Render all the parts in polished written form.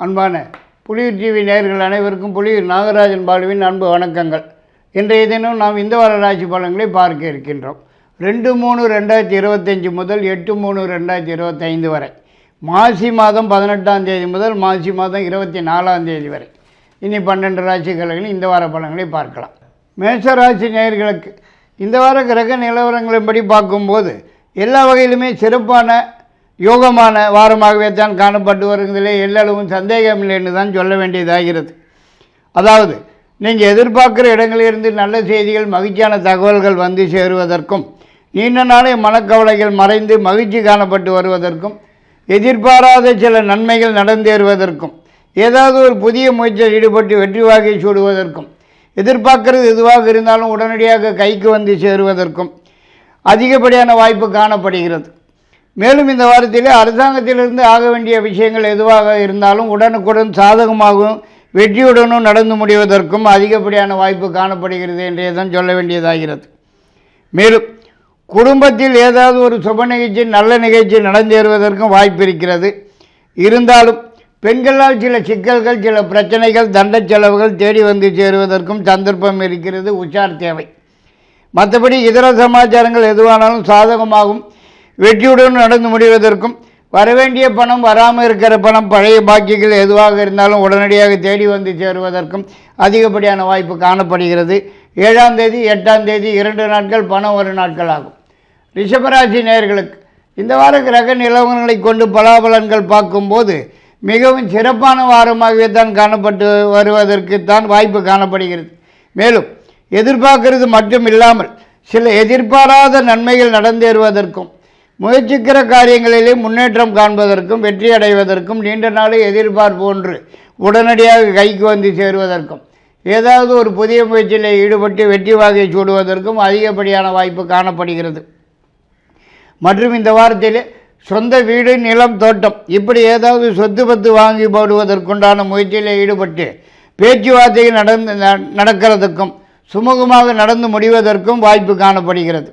அன்பான புலியூர் டிவி நேயர்கள் அனைவருக்கும் புலியூர் நாகராஜன் பாலுவின் அன்பு வணக்கங்கள். இன்றைய தினம் நாம் இந்த வார ராசி பலன்களை பார்க்க இருக்கின்றோம். 2/3/2025 முதல் 8/3/2025 வரை, மாசி மாதம் 18ஆம் தேதி முதல் மாசி மாதம் 24ஆம் தேதி வரை இனி 12 ராசிகளில் இந்த வார பலன்களை பார்க்கலாம். மேஷராசி நேயர்களுக்கு இந்த வார கிரக நிலவரங்களின்படி பார்க்கும்போது எல்லா வகையிலுமே சிறப்பான யோகமான வாரமாகவே தான் காணப்பட்டு வருவதிலே எல்லளவும் சந்தேகமில்லை என்று தான் சொல்ல வேண்டியதாகிறது. அதாவது நீங்கள் எதிர்பார்க்குற இடங்களிலிருந்து நல்ல செய்திகள், மகிழ்ச்சியான தகவல்கள் வந்து சேருவதற்கும், நீண்ட நாளே மனக்கவலைகள் மறைந்து மகிழ்ச்சி காணப்பட்டு வருவதற்கும், எதிர்பாராத சில நன்மைகள் நடந்தேறுவதற்கும், ஏதாவது ஒரு புதிய முயற்சியில் ஈடுபட்டு வெற்றி வாகை சூடுவதற்கும், எதிர்பார்க்கிறது எதுவாக இருந்தாலும் உடனடியாக கைக்கு வந்து சேருவதற்கும் அதிகப்படியான வாய்ப்பு காணப்படுகிறது. மேலும் இந்த வாரத்திலே அரசாங்கத்திலிருந்து ஆக வேண்டிய விஷயங்கள் எதுவாக இருந்தாலும் உடனுக்குடன் சாதகமாகவும் வெற்றியுடனும் நடந்து முடிவதற்கும் அதிகப்படியான வாய்ப்பு காணப்படுகிறது என்றே தான் சொல்ல வேண்டியதாகிறது. மேலும் குடும்பத்தில் ஏதாவது ஒரு சுப நிகழ்ச்சி, நல்ல நிகழ்ச்சி நடந்தேறுவதற்கும் வாய்ப்பு இருக்கிறது. இருந்தாலும் பெண்களால் சில சிக்கல்கள், சில பிரச்சனைகள், தண்ட செலவுகள் தேடி வந்து சேருவதற்கும் சந்தர்ப்பம் இருக்கிறது. உஷார் தேவை. மற்றபடி இதர சமாச்சாரங்கள் எதுவானாலும் சாதகமாகும் வெற்றியுடன் நடந்து முடிவதற்கும், வரவேண்டிய பணம், வராமல் இருக்கிற பணம், பழைய பாக்கிகள் எதுவாக இருந்தாலும் உடனடியாக தேடி வந்து சேருவதற்கும் அதிகப்படியான வாய்ப்பு காணப்படுகிறது. 7ஆம் தேதி 8ஆம் தேதி 2 நாட்கள் பணம் ஒரு நாட்கள் ஆகும். ரிஷபராசி நேயர்களுக்கு இந்த வார கிரக நிலவரங்களை கொண்டு பலாபலன்கள் பார்க்கும்போது மிகவும் சிறப்பான வாரமாகவே தான் காணப்பட்டு வருவதற்கு தான் வாய்ப்பு காணப்படுகிறது. மேலும் எதிர்பார்க்கிறது மட்டும் இல்லாமல் சில எதிர்பாராத நன்மைகள் நடந்தேறுவதற்கும், முயற்சிக்கிற காரியங்களிலே முன்னேற்றம் காண்பதற்கும், வெற்றி அடைவதற்கும், நீண்ட நாளை எதிர்பார்ப்பு ஒன்று உடனடியாக கைக்கு வந்து சேருவதற்கும், ஏதாவது ஒரு புதிய முயற்சியில் ஈடுபட்டு வெற்றி வாகை சூடுவதற்கும் அதிகப்படியான வாய்ப்பு காணப்படுகிறது. மற்றும் இந்த வாரத்திலே சொந்த வீடு, நிலம், தோட்டம் இப்படி ஏதாவது சொத்து பத்து வாங்கி போடுவதற்குண்டான முயற்சியில் ஈடுபட்டு பேச்சுவார்த்தைகள் நடக்கிறதுக்கும் சுமூகமாக நடந்து முடிவதற்கும் வாய்ப்பு காணப்படுகிறது.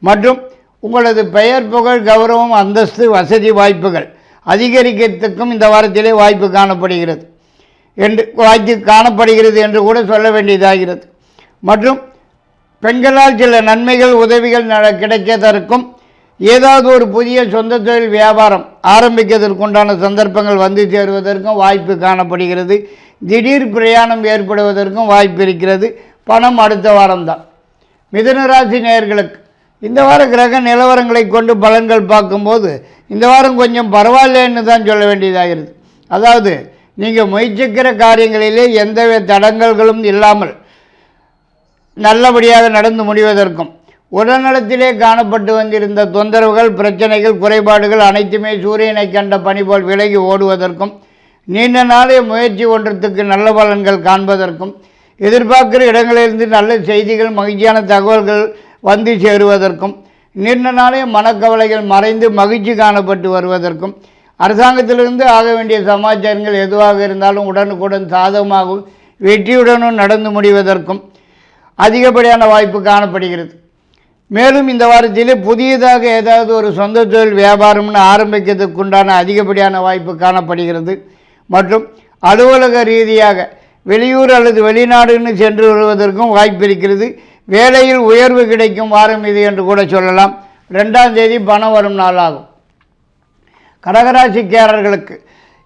மற்றும் உங்களது பெயர், புகழ், கௌரவம், அந்தஸ்து, வசதி வாய்ப்புகள் அதிகரிக்கிறதுக்கும் இந்த வாரத்திலே வாய்ப்பு காணப்படுகிறது என்று கூட சொல்ல வேண்டியதாகிறது. மற்றும் பெண்களால் சில நன்மைகள், உதவிகள் கிடைக்கதற்கும், ஏதாவது ஒரு புதிய சொந்த தொழில், வியாபாரம் ஆரம்பிக்கிறதுக்குண்டான சந்தர்ப்பங்கள் வந்து சேருவதற்கும் வாய்ப்பு காணப்படுகிறது. திடீர் பிரயாணம் ஏற்படுவதற்கும் வாய்ப்பு இருக்கிறது. பணம் அடுத்த வாரம்தான். மிதுனராசி நேயர்களுக்கு இந்த வார கிரக நிலவரங்களை கொண்டு பலன்கள் பார்க்கும்போது இந்த வாரம் கொஞ்சம் பரவாயில்லைன்னு தான் சொல்ல வேண்டியதாகிறது. அதாவது நீங்கள் முயற்சிக்கிற காரியங்களிலே எந்த தடங்கல்களும் இல்லாமல் நல்லபடியாக நடந்து முடிவதற்கும், உடல்நலத்திலே காணப்பட்டு வந்திருந்த தொந்தரவுகள், பிரச்சனைகள், குறைபாடுகள் அனைத்துமே சூரியனை கண்ட பனி போல் விலகி ஓடுவதற்கும், நீண்ட நாளைய முயற்சி ஒன்றத்துக்கு நல்ல பலன்கள் காண்பதற்கும், எதிர்பார்க்கிற இடங்களிலிருந்து நல்ல செய்திகள், மகிழ்ச்சியான தகவல்கள் வந்து சேருவதற்கும், நீண்ட நாளைய மனக்கவலைகள் மறைந்து மகிழ்ச்சி காணப்பட்டு வருவதற்கும், அரசாங்கத்திலிருந்து ஆக வேண்டிய சமாச்சாரங்கள் எதுவாக இருந்தாலும் உடனுக்குடன் சாதகமாகவும் வெற்றியுடனும் நடந்து முடிவதற்கும் அதிகப்படியான வாய்ப்பு காணப்படுகிறது. மேலும் இந்த வாரத்திலே புதியதாக ஏதாவது ஒரு சொந்த தொழில், வியாபாரம்னு ஆரம்பிக்கிறதுக்குண்டான அதிகப்படியான வாய்ப்பு காணப்படுகிறது. மற்றும் அலுவலக ரீதியாக வெளியூர் அல்லது வெளிநாடுன்னு சென்று வருவதற்கும் வாய்ப்பு இருக்கிறது. வேலையில் உயர்வு கிடைக்கும் வாரம் இது என்று கூட சொல்லலாம். 2ஆம் தேதி பணம் வரும் நாளாகும். கடகராசிக்காரர்களுக்கு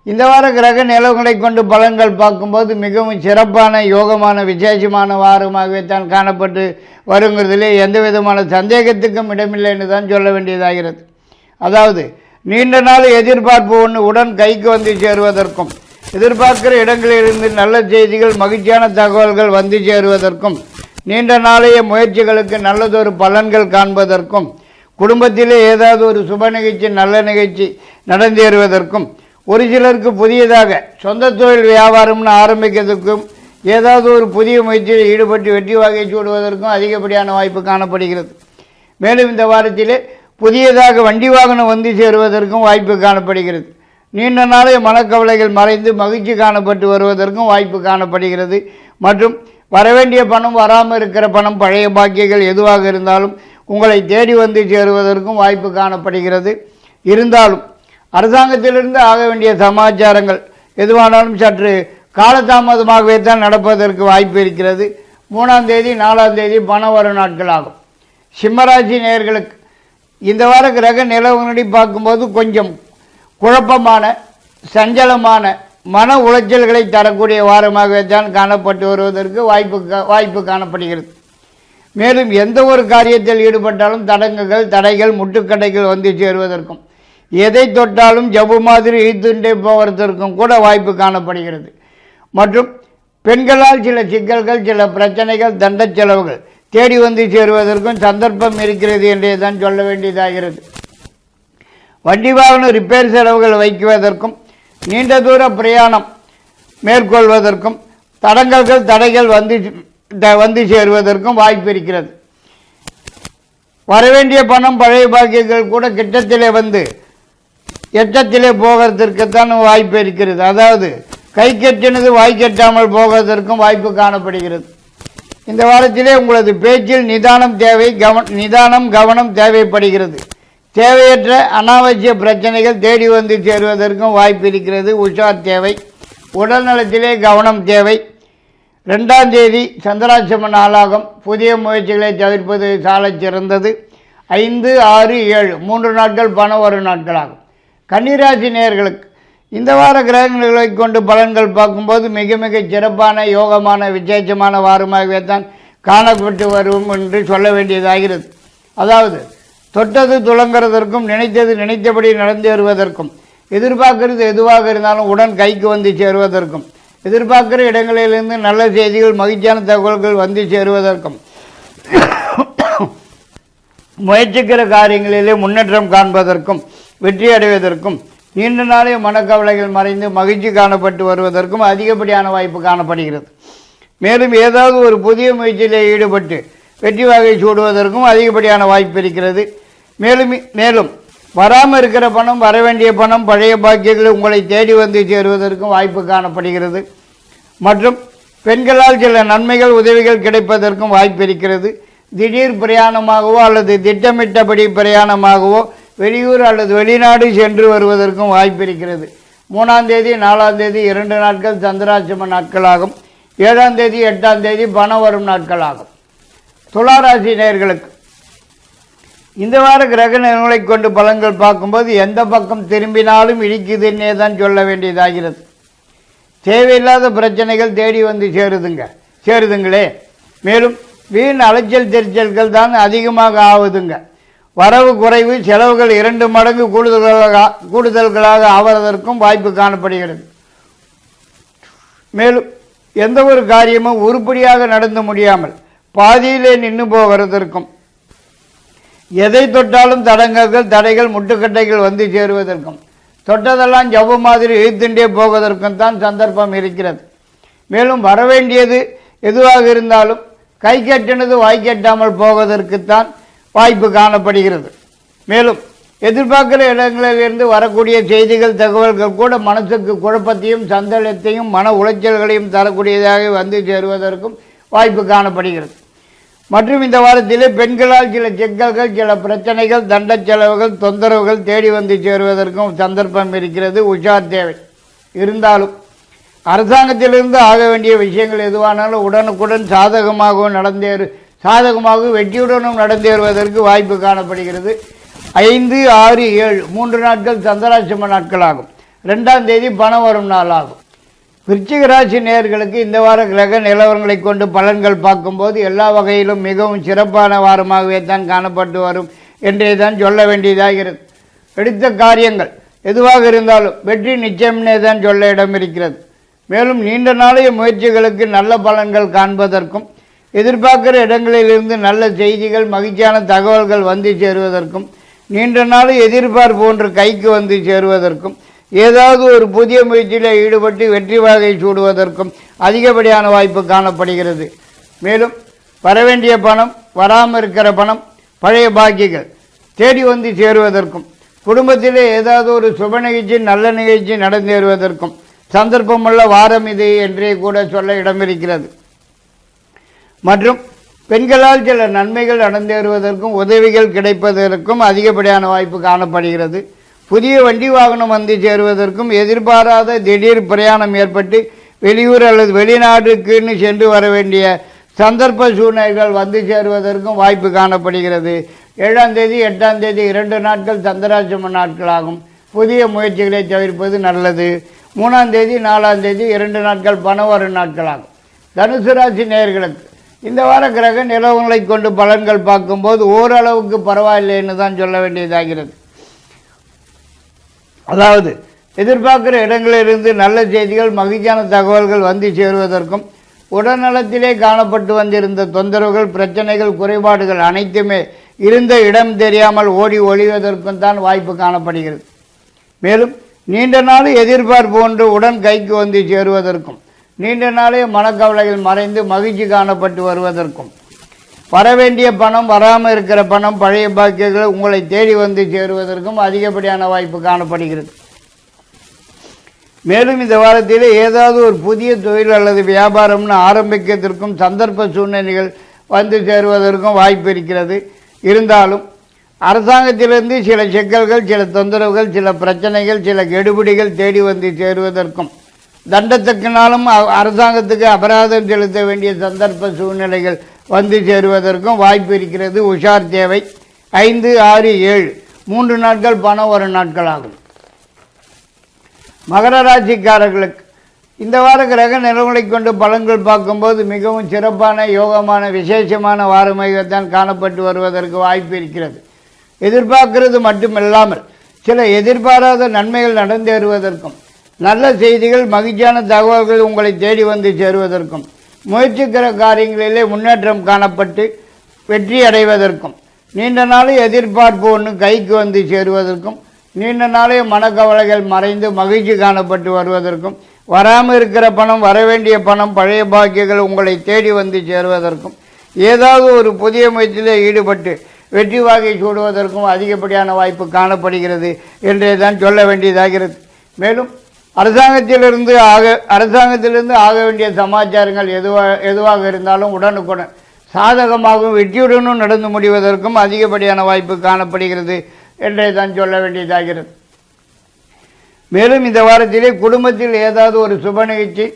இந்த வார கிரக நிலவுகளை கொண்டு பலன்கள் பார்க்கும்போது மிகவும் சிறப்பான, யோகமான, விசேஷமான வாரமாகவே தான் காணப்பட்டு வருங்கிறதுலே எந்த விதமான சந்தேகத்துக்கும் இடமில்லை என்று தான் சொல்ல வேண்டியதாகிறது. அதாவது நீண்ட நாள் எதிர்பார்ப்பு ஒன்று உடன் கைக்கு வந்து சேருவதற்கும், எதிர்பார்க்கிற இடங்களிலிருந்து நல்ல செய்திகள், மகிழ்ச்சியான தகவல்கள் வந்து சேருவதற்கும், நீண்ட நாளைய முயற்சிகளுக்கு நல்லதொரு பலன்கள் காண்பதற்கும், குடும்பத்திலே ஏதாவது ஒரு சுப நிகழ்ச்சி, நல்ல நிகழ்ச்சி நடந்தேறுவதற்கும், ஒரு சிலருக்கு புதியதாக சொந்த தொழில், வியாபாரம்னு ஆரம்பிக்கிறதுக்கும், ஏதாவது ஒரு புதிய முயற்சியில் ஈடுபட்டு வெற்றி வாகை சூடுவதற்கும் அதிகப்படியான வாய்ப்பு காணப்படுகிறது. மேலும் இந்த வாரத்திலே புதியதாக வண்டி வாகனம் வந்து சேருவதற்கும் வாய்ப்பு காணப்படுகிறது. நீண்ட நாளைய மனக்கவலைகள் மறைந்து மகிழ்ச்சி காணப்பட்டு வருவதற்கும் வாய்ப்பு காணப்படுகிறது. மற்றும் வரவேண்டிய பணம், வராமல் இருக்கிற பணம், பழைய பாக்கியங்கள் எதுவாக இருந்தாலும் உங்களை தேடி வந்து சேருவதற்கும் வாய்ப்பு காணப்படுகிறது. இருந்தாலும் அரசாங்கத்திலிருந்து ஆக வேண்டிய சமாச்சாரங்கள் எதுவானாலும் சற்று காலதாமதமாகவே தான் நடப்பதற்கு வாய்ப்பு இருக்கிறது. 3ஆம் தேதி 4ஆம் தேதி பணம் வரும் நாட்கள் ஆகும். சிம்மராசி நேயர்களுக்கு இந்த வார கிரக நிலவுகளை பார்க்கும்போது கொஞ்சம் குழப்பமான சஞ்சலமான மன உளைச்சல்களை தரக்கூடிய வாரமாகவே தான் காணப்பட்டு வருவதற்கு வாய்ப்பு காணப்படுகிறது. மேலும் எந்த ஒரு காரியத்தில் ஈடுபட்டாலும் தடைகள் முட்டுக்கட்டைகள் வந்து சேருவதற்கும் எதை தொட்டாலும் ஜவ்வு மாதிரி இழுத்துண்டே போவதற்கும் கூட வாய்ப்பு காணப்படுகிறது. மற்றும் பெண்களால் சில சிக்கல்கள் சில பிரச்சனைகள் தண்ட செலவுகள் தேடி வந்து சேருவதற்கும் சந்தர்ப்பம் இருக்கிறது என்றே தான் சொல்ல வேண்டியதாகிறது. வண்டி வாகன ரிப்பேர் செலவுகள் வைக்குவதற்கும் நீண்ட தூர பிரயாணம் மேற்கொள்வதற்கும் தடைகள் வந்து சேருவதற்கும் வாய்ப்பு இருக்கிறது. வரவேண்டிய பணம் பழைய பாக்கியங்கள் கூட கிட்டத்திலே வந்து எட்டத்திலே போகிறதற்குத்தான் வாய்ப்பு இருக்கிறது. அதாவது கை கெட்டினது வாய் கெட்டாமல் போவதற்கும் வாய்ப்பு காணப்படுகிறது. இந்த வாரத்திலே உங்களது பேச்சில் கவனம் தேவைப்படுகிறது. தேவையற்ற அனாவசிய பிரச்சனைகள் தேடி வந்து சேருவதற்கும் வாய்ப்பு இருக்கிறது. உஷார் தேவை. உடல் நலத்திலே கவனம் தேவை. 2ஆம் தேதி சந்திராசிரம நாளாகும். புதிய முயற்சிகளை தவிர்ப்பது சாலச் சிறந்தது. 5, 6, 7 3 நாட்கள் பணம் வரும் நாட்களாகும். கன்னிராசி நேயர்களுக்கு இந்த வார கிரகங்களை கொண்டு பலன்கள் பார்க்கும்போது மிக மிக சிறப்பான யோகமான விசேஷமான வாரமாகவே தான் காணப்பட்டு வரும் என்று சொல்ல வேண்டியதாகிறது. அதாவது தொட்டது துளங்கிறதற்கும் நினைத்தது நினைத்தபடி நடந்து வருவதற்கும் எதிர்பார்க்கிறது எதுவாக இருந்தாலும் உடன் கைக்கு வந்து சேருவதற்கும் எதிர்பார்க்கிற இடங்களிலிருந்து நல்ல செய்திகள் மகிழ்ச்சியான தகவல்கள் வந்து சேருவதற்கும் முயற்சிக்கிற காரியங்களிலே முன்னேற்றம் காண்பதற்கும் வெற்றி அடைவதற்கும் நீண்ட நாளைய மனக்கவலைகள் மறைந்து மகிழ்ச்சி காணப்பட்டு வருவதற்கும் அதிகப்படியான வாய்ப்பு காணப்படுகிறது. மேலும் ஏதாவது ஒரு புதிய முயற்சியிலே ஈடுபட்டு வெற்றி வகை சூடுவதற்கும் அதிகப்படியான வாய்ப்பு இருக்கிறது. மேலும் வராமல் இருக்கிற பணம் வரவேண்டிய பணம் பழைய பாக்கியங்கள் உங்களை தேடி வந்து சேருவதற்கும் வாய்ப்பு காணப்படுகிறது. மற்றும் பெண்களால் சில நன்மைகள் உதவிகள் கிடைப்பதற்கும் வாய்ப்பு இருக்கிறது. திடீர் பிரயாணமாகவோ அல்லது திட்டமிட்டபடி பிரயாணமாகவோ வெளியூர் அல்லது வெளிநாடு சென்று வருவதற்கும் வாய்ப்பு இருக்கிறது. 3ஆம் தேதி 4ஆம் தேதி 2 நாட்கள் சந்திராசிரம நாட்களாகும். 7ஆம் தேதி 8ஆம் தேதி பணம் வரும் நாட்களாகும். துளாராசி நேயர்களுக்கு இந்த வார கிரக நிலைகளை கொண்டு பலன்கள் பார்க்கும்போது எந்த பக்கம் திரும்பினாலும் இடிக்குதுன்னே தான் சொல்ல வேண்டியதாகிறது. தேவையில்லாத பிரச்சனைகள் தேடி வந்து சேருதுங்களே. மேலும் வீண் அலைச்சல் தெரிச்சல்கள் தான் அதிகமாக ஆகுதுங்க. வரவு குறைவு செலவுகள் 2 மடங்கு கூடுதல்களாக ஆவதற்கும் வாய்ப்பு காணப்படுகிறது. மேலும் எந்த ஒரு காரியமும் உருப்படியாக நடந்து முடியாமல் பாதியிலே நின்று போகிறதற்கும் எதை தொட்டாலும் தடைகள் முட்டுக்கட்டைகள் வந்து சேருவதற்கும் தொட்டதெல்லாம் ஜவ்வு மாதிரி இழுத்துண்டே போவதற்கும் தான் சந்தர்ப்பம் இருக்கிறது. மேலும் வரவேண்டியது எதுவாக இருந்தாலும் கை கட்டினது வாய் கட்டாமல் போவதற்குத்தான் வாய்ப்பு காணப்படுகிறது. மேலும் எதிர்பார்க்கிற இடங்களிலிருந்து வரக்கூடிய செய்திகள் தகவல்கள் கூட மனசுக்கு குழப்பத்தையும் சந்தேகத்தையும் மன உளைச்சல்களையும் தரக்கூடியதாக வந்து சேருவதற்கும் வாய்ப்பு காணப்படுகிறது. மற்றும் இந்த வாரத்திலே பெண்களால் சில சிக்கல்கள் சில பிரச்சனைகள் தண்ட செலவுகள் தொந்தரவுகள் தேடி வந்து சேருவதற்கும் சந்தர்ப்பம் இருக்கிறது. உஷார் தேவை. இருந்தாலும் அரசாங்கத்திலிருந்து ஆக வேண்டிய விஷயங்கள் எதுவானாலும் உடனுக்குடன் சாதகமாக வெற்றியுடனும் நடந்தேறுவதற்கு வாய்ப்பு காணப்படுகிறது. 5, 6, 7 3 நாட்கள் சந்திராசிரம நாட்களாகும். 2ஆம் தேதி பணம் வரும் நாள் ஆகும். விருச்சிக ராசி நேயர்களுக்கு இந்த வார கிரக நிலவரங்களை கொண்டு பலன்கள் பார்க்கும்போது எல்லா வகையிலும் மிகவும் சிறப்பான வாரமாகவே தான் காணப்பட்டு வரும் என்றே தான் சொல்ல வேண்டியதாகிறது. எடுத்த காரியங்கள் எதுவாக இருந்தாலும் வெற்றி நிச்சயம்னே தான் சொல்ல இடம் இருக்கிறது. மேலும் நீண்ட நாளைய முயற்சிகளுக்கு நல்ல பலன்கள் காண்பதற்கும் எதிர்பார்க்கிற இடங்களிலிருந்து நல்ல செய்திகள் மகிழ்ச்சியான தகவல்கள் வந்து சேருவதற்கும் நீண்ட நாள் எதிர்பார்ப்பு ஒன்று கைக்கு வந்து சேருவதற்கும் ஏதாவது ஒரு புதிய முயற்சியில் ஈடுபட்டு வெற்றி வாகை சூடுவதற்கும் அதிகப்படியான வாய்ப்பு காணப்படுகிறது. மேலும் வரவேண்டிய பணம் வராமல் இருக்கிற பணம் பழைய பாக்கிகள் தேடி வந்து சேருவதற்கும் குடும்பத்திலே ஏதாவது ஒரு சுப நிகழ்ச்சி நல்ல நிகழ்ச்சி நடந்தேறுவதற்கும் சந்தர்ப்பமுள்ள வாரம் இது என்றே கூட சொல்ல இடமிருக்கிறது. மற்றும் பெண்களால் சில நன்மைகள் நடந்தேறுவதற்கும் உதவிகள் கிடைப்பதற்கும் அதிகப்படியான வாய்ப்பு காணப்படுகிறது. புதிய வண்டி வாகனம் வந்து சேருவதற்கும், எதிர்பாராத திடீர் பிரயாணம் ஏற்பட்டு வெளியூர் அல்லது வெளிநாடுக்குன்னு சென்று வர வேண்டிய சந்தர்ப்ப சூழ்நிலைகள் வந்து சேருவதற்கும் வாய்ப்பு காணப்படுகிறது. 7ஆம் தேதி 8ஆம் தேதி 2 நாட்கள் சந்திராசிரம நாட்களாகும். புதிய முயற்சிகளை தவிர்ப்பது நல்லது. 3ஆம் தேதி 4ஆம் தேதி 2 நாட்கள் பணம் வரும் நாட்களாகும். தனுசு ராசி நேயர்களுக்கு இந்த வார கிரக நிலவங்களை கொண்டு பலன்கள் பார்க்கும்போது ஓரளவுக்கு பரவாயில்லைன்னு தான் சொல்ல வேண்டியதாகிறது. அதாவது எதிர்பார்க்கிற இடங்களிலிருந்து நல்ல செய்திகள், மகிழ்ச்சியான தகவல்கள் வந்து சேருவதற்கும், உடல்நலத்திலே காணப்பட்டு வந்திருந்த தொந்தரவுகள், பிரச்சனைகள், குறைபாடுகள் அனைத்துமே இருந்த இடம் தெரியாமல் ஓடி ஒளிவதற்கும் தான் வாய்ப்பு காணப்படுகிறது. மேலும் நீண்ட நாள் எதிர்பார்ப்பு ஒன்று உடன் கைக்கு வந்து சேருவதற்கும், நீண்ட நாளே மனக்கவலைகள் மறைந்து மகிழ்ச்சி காணப்பட்டு வருவதற்கும், வரவேண்டிய பணம், வராமல் இருக்கிற பணம், பழைய பாக்கியங்கள் உங்களை தேடி வந்து சேருவதற்கும் அதிகப்படியான வாய்ப்பு காணப்படுகிறது. மேலும் இந்த வாரத்தில் ஏதாவது ஒரு புதிய தொழில் அல்லது வியாபாரம்னு ஆரம்பிக்கிறதுக்கும் சந்தர்ப்ப சூழ்நிலைகள் வந்து சேருவதற்கும் வாய்ப்பு இருக்கிறது. இருந்தாலும் அரசாங்கத்திலிருந்து சில சிக்கல்கள், சில தொந்தரவுகள், சில பிரச்சனைகள், சில கெடுபிடிகள் தேடி வந்து சேருவதற்கும், தண்டத்துக்குனாலும் அரசாங்கத்துக்கு அபராதம் செலுத்த வேண்டிய சந்தர்ப்ப சூழ்நிலைகள் வந்து சேருவதற்கும் வாய்ப்பு இருக்கிறது. உஷார் தேவை. 5, 6, 7 3 நாட்கள் பணம் வரும் நாட்களாகும். மகர ராசிக்காரர்களுக்கு இந்த வார கிரக நிலவுகளை கொண்டு பலன்கள் பார்க்கும்போது மிகவும் சிறப்பான, யோகமான, விசேஷமான வாரமாகத்தான் காணப்பட்டு வருவதற்கு வாய்ப்பு இருக்கிறது. எதிர்பார்க்கிறது மட்டுமில்லாமல் சில எதிர்பாராத நன்மைகள் நடந்தேறுவதற்கும், நல்ல செய்திகள், மகிழ்ச்சியான தகவல்கள் உங்களை தேடி வந்து சேருவதற்கும், முயற்சிக்கிற காரியங்களிலே முன்னேற்றம் காணப்பட்டு வெற்றி அடைவதற்கும், நீண்ட நாள் எதிர்பார்ப்பு ஒன்று கைக்கு வந்து சேருவதற்கும், நீண்ட நாளே மனக்கவலைகள் மறைந்து மகிழ்ச்சி காணப்பட்டு வருவதற்கும், வராமல் இருக்கிற பணம், வரவேண்டிய பணம், பழைய பாக்கியங்கள் உங்களை தேடி வந்து சேருவதற்கும், ஏதாவது ஒரு புதிய முயற்சியிலே ஈடுபட்டு வெற்றி வாகை சூடுவதற்கும் அதிகப்படியான வாய்ப்பு காணப்படுகிறது என்றே தான் சொல்ல வேண்டியதாகிறது. மேலும் அரசாங்கத்திலிருந்து ஆக வேண்டிய சமாச்சாரங்கள் எதுவாக இருந்தாலும் உடனுக்குடன் சாதகமாகவும் வெற்றியுடனும் நடந்து முடிவதற்கும் அதிகப்படியான வாய்ப்பு காணப்படுகிறது என்றே தான் சொல்ல வேண்டியதாகிறது. மேலும் இந்த வாரத்திலே குடும்பத்தில் ஏதாவது ஒரு சுப நிகழ்ச்சி,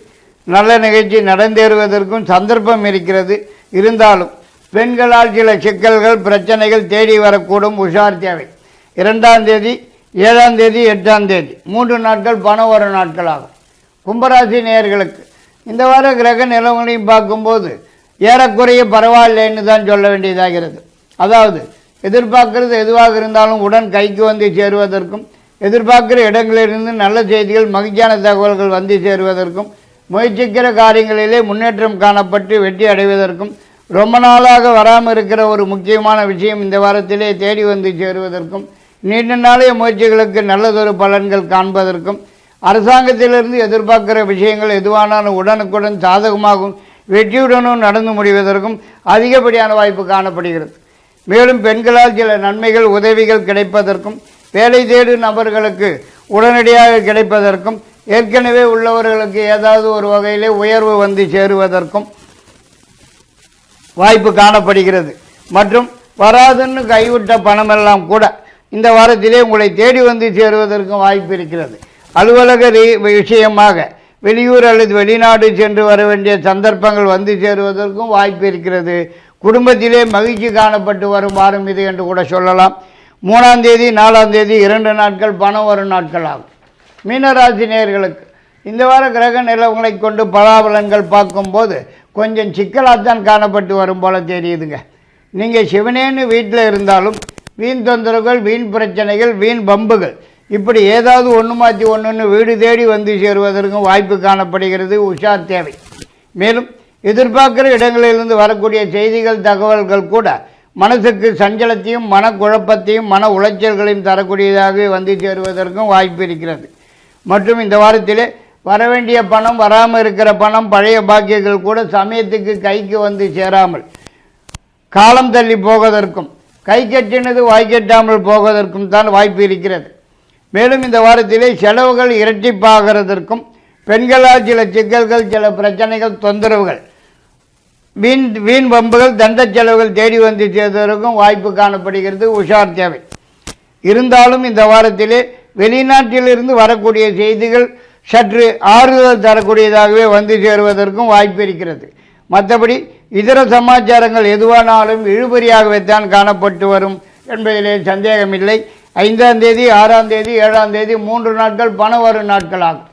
நல்ல நிகழ்ச்சி நடந்தேறுவதற்கும் சந்தர்ப்பம் இருக்கிறது. இருந்தாலும் பெண்களால் சில சிக்கல்கள், பிரச்சனைகள் தேடி வரக்கூடும். உஷார் தேவை. 2ஆம் தேதி 7ஆம் தேதி 8ஆம் தேதி 3 நாட்கள் பணம் வரும் நாட்களாகும். கும்பராசி நேயர்களுக்கு இந்த வார கிரக நிலவங்களையும் பார்க்கும்போது ஏறக்குறைய பரவாயில்லைன்னு தான் சொல்ல வேண்டியதாகிறது. அதாவது எதிர்பார்க்கிறது எதுவாக இருந்தாலும் உடன் கைக்கு வந்து சேருவதற்கும், எதிர்பார்க்கிற இடங்களிலிருந்து நல்ல செய்திகள், மகிழ்ச்சியான தகவல்கள் வந்து சேருவதற்கும், முயற்சிக்கிற காரியங்களிலே முன்னேற்றம் காணப்பட்டு வெற்றி அடைவதற்கும், ரொம்ப நாளாக வராமல் இருக்கிற ஒரு முக்கியமான விஷயம் இந்த வாரத்திலே தேடி வந்து சேருவதற்கும், நீண்ட நாளைய முயற்சிகளுக்கு நல்லதொரு பலன்கள் காண்பதற்கும், அரசாங்கத்திலிருந்து எதிர்பார்க்கிற விஷயங்கள் எதுவானாலும் உடனுக்குடன் சாதகமாகவும் வெற்றியுடனும் நடந்து முடிவதற்கும் அதிகப்படியான வாய்ப்பு காணப்படுகிறது. மேலும் பெண்களால் சில நன்மைகள், உதவிகள் கிடைப்பதற்கும், வேலை தேடும் நபர்களுக்கு உடனடியாக கிடைப்பதற்கும், ஏற்கனவே உள்ளவர்களுக்கு ஏதாவது ஒரு வகையிலே உயர்வு வந்து சேருவதற்கும் வாய்ப்பு காணப்படுகிறது. மற்றும் வராதுன்னு கைவிட்ட பணமெல்லாம் கூட இந்த வாரத்திலே உங்களை தேடி வந்து சேருவதற்கும் வாய்ப்பு இருக்கிறது. அலுவலக விஷயமாக வெளியூர் அல்லது வெளிநாடு சென்று வர வேண்டிய சந்தர்ப்பங்கள் வந்து சேருவதற்கும் வாய்ப்பு இருக்கிறது. குடும்பத்திலே மகிழ்ச்சி காணப்பட்டு வரும் வாரம் இது என்று கூட சொல்லலாம். 3ஆம் தேதி 4ஆம் தேதி 2 நாட்கள் பணம் வரும் நாட்கள் ஆகும். மீனராசி நேயர்களுக்கு இந்த வார கிரக நிலவங்களை கொண்டு பலாபலன்கள் பார்க்கும்போது கொஞ்சம் சிக்கலாகத்தான் காணப்பட்டு வரும் போல தெரியுதுங்க. நீங்கள் சிவனேன்னு வீட்டில் இருந்தாலும் வீண் தொந்தரவுகள், வீண் பிரச்சனைகள், வீண் பம்புகள் இப்படி ஏதாவது ஒன்று மாற்றி ஒன்று வீடு தேடி வந்து சேருவதற்கும் வாய்ப்பு காணப்படுகிறது. உஷார் தேவை. மேலும் எதிர்பார்க்கிற இடங்களிலிருந்து வரக்கூடிய செய்திகள், தகவல்கள் கூட மனசுக்கு சஞ்சலத்தையும், மனக்குழப்பத்தையும், மன உளைச்சல்களையும் தரக்கூடியதாக வந்து சேருவதற்கும் வாய்ப்பு இருக்கிறது. மற்றும் இந்த வாரத்திலே வரவேண்டிய பணம், வராமல் இருக்கிற பணம், பழைய பாக்கியங்கள் கூட சமயத்துக்கு கைக்கு வந்து சேராமல் காலம் தள்ளி போவதற்கும், கை கட்டினது வாய்க்கட்டாமல் போவதற்கும் தான் வாய்ப்பு இருக்கிறது. மேலும் இந்த வாரத்திலே செலவுகள் இரட்டிப்பாகிறதற்கும், பெண்களால் சில சிக்கல்கள், சில பிரச்சனைகள், தொந்தரவுகள், வீண் வம்புகள், தண்ட செலவுகள் தேடி வந்து சேர்வதற்கும் வாய்ப்பு காணப்படுகிறது. உஷார் தேவை. இருந்தாலும் இந்த வாரத்திலே வெளிநாட்டிலிருந்து வரக்கூடிய செய்திகள் சற்று ஆறுதல் தரக்கூடியதாகவே வந்து சேருவதற்கும் வாய்ப்பு இருக்கிறது. மற்றபடி இதர சமாச்சாரங்கள் எதுவானாலும் இழுபறியாகவே தான் காணப்பட்டு வரும் என்பதிலே சந்தேகமில்லை. 5ஆம் தேதி 6ஆம் தேதி 7ஆம் தேதி 3 நாட்கள் பண வரும் நாட்களாகும்.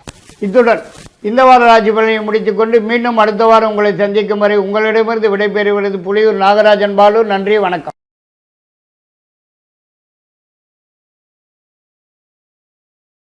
இத்துடன் இந்த வார ராசி பலனை முடித்துக்கொண்டு மீண்டும் அடுத்த வாரம் உங்களை சந்திக்கும் வரை உங்களிடமிருந்து விடைபெறுவது புலியூர் நாகராஜன் பாலு. நன்றி, வணக்கம்.